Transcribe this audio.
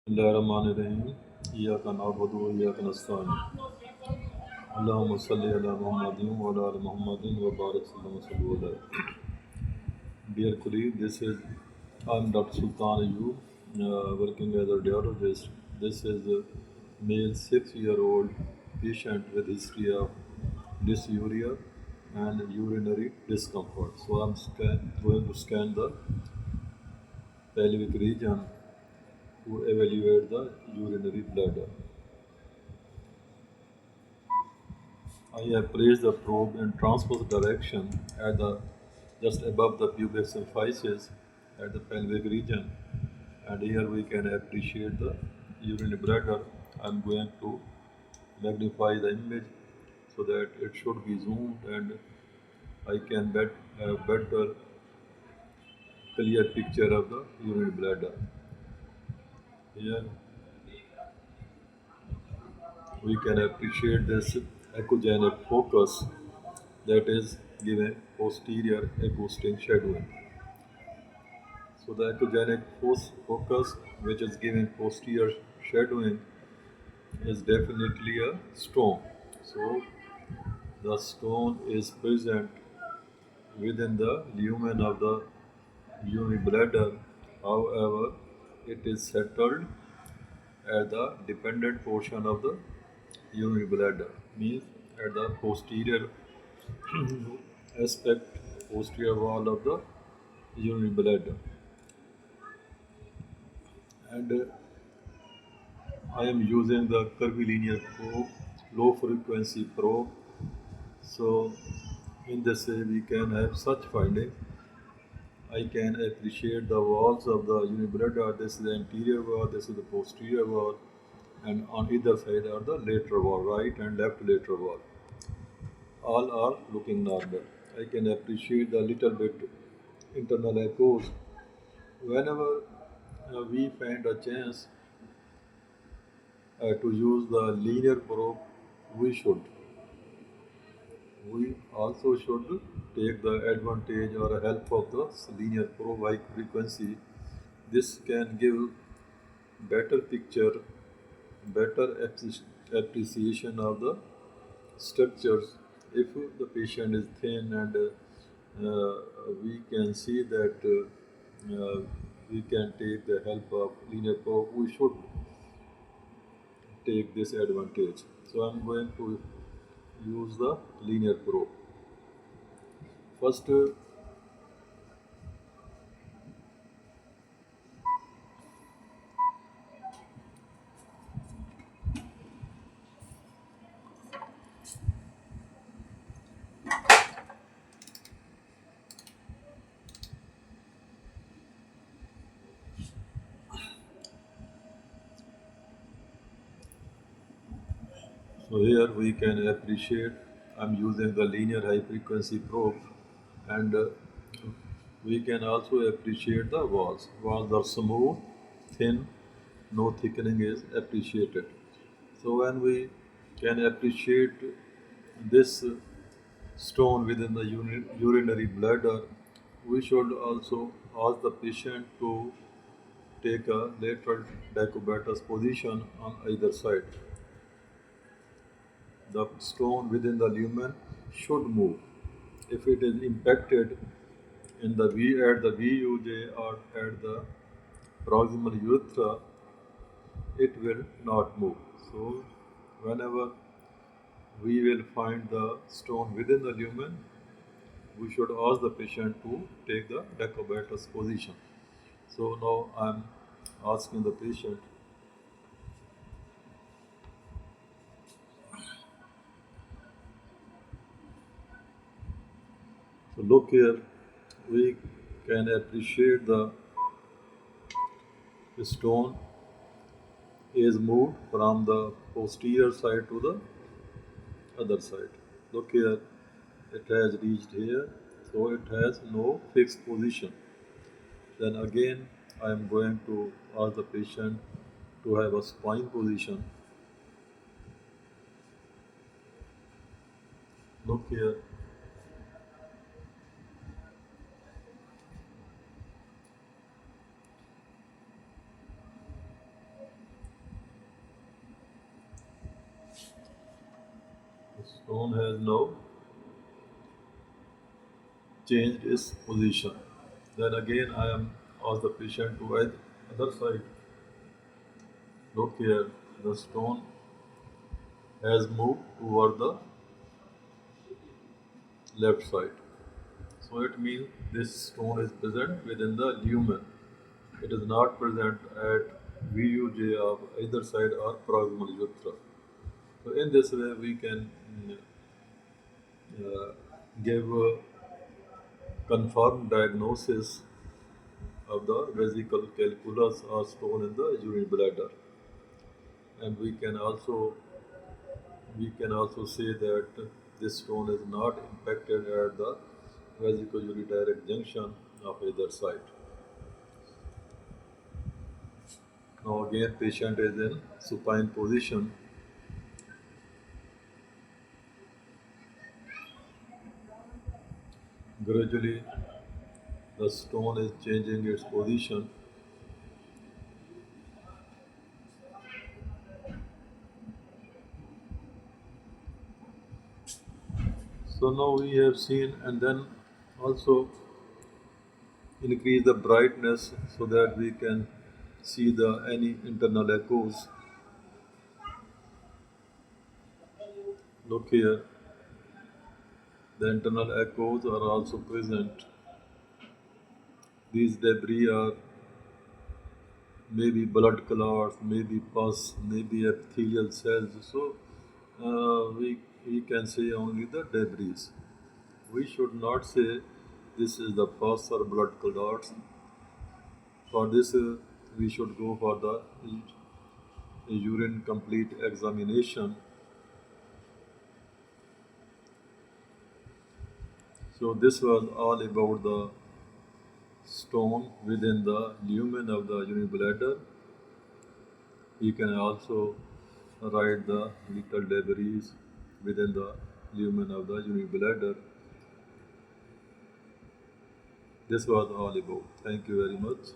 Bismillahirrahmanirrahim. Iyyaka na'budu wa iyyaka nasta'in. Allahumma salli ala Muhammadin wa ala ali Muhammadin wa barik sallallahu alaihi. Dear colleague, I'm Dr. Sultan Ayub, working as a radiologist. This is a male 6-year-old patient with history of dysuria and urinary discomfort. So I'm going to scan the pelvic region to evaluate the urinary bladder. I have placed the probe in transverse direction at the just above the pubic symphysis at the pelvic region, and here we can appreciate the urinary bladder. I am going to magnify the image so that it should be zoomed and I can have better clear picture of the urinary bladder. Here we can appreciate this echogenic focus that is given posterior acoustic shadowing. So the echogenic focus, which is giving posterior shadowing, is definitely a stone. So the stone is present within the lumen of the urinary bladder. However, it is settled at the dependent portion of the urinary bladder, means at the posterior aspect, posterior wall of the urinary bladder. And I am using the curvilinear probe, low frequency probe. So in this way we can have such finding. I can appreciate the walls of the urinary bladder. This is the anterior wall, this is the posterior wall, and on either side are the lateral wall, right and left lateral wall. All are looking normal. I can appreciate the little bit internal echoes. Whenever we find a chance to use the linear probe, we should. We also should take the advantage or help of the linear probe high frequency. This can give better picture, better appreciation of the structures. If the patient is thin and we can see that we can take the help of linear probe, we should take this advantage. So I'm going to use the linear probe. First, so here we can appreciate I'm using the linear high frequency probe, and we can also appreciate the walls. Walls are smooth, thin, no thickening is appreciated. So when we can appreciate this stone within the urinary bladder, we should also ask the patient to take a lateral decubitus position on either side. The stone within the lumen should move. If it is impacted in the at the VUJ or at the proximal urethra, it will not move. So whenever we will find the stone within the lumen, we should ask the patient to take the decubitus position. So now I'm asking the patient. So look here, we can appreciate the stone is moved from the posterior side to the other side. Look here, it has reached here, so it has no fixed position. Then again I am going to ask the patient to have a spine position. Look here. Stone has now changed its position. Then again I am asked the patient to other side. Look here, the stone has moved toward the left side. So it means this stone is present within the lumen. It is not present at VUJ of either side or proximal urethra. So in this way we can uh, give a confirmed diagnosis of the vesical calculus or stone in the urinary bladder. And we can also say that this stone is not impacted at the vesico-ureteric junction of either side. Now again patient is in supine position. Gradually the stone is changing its position. So now we have seen, and then also increase the brightness so that we can see the any internal echoes. Look here, the internal echoes are also present. These debris are maybe blood clots, maybe pus, maybe epithelial cells. So we can say only the debris. We should not say this is the pus or blood clots. For this, we should go for the urine complete examination. So this was all about the stone within the lumen of the urinary bladder. You can also write the little debris within the lumen of the urinary bladder. This was all about. Thank you very much.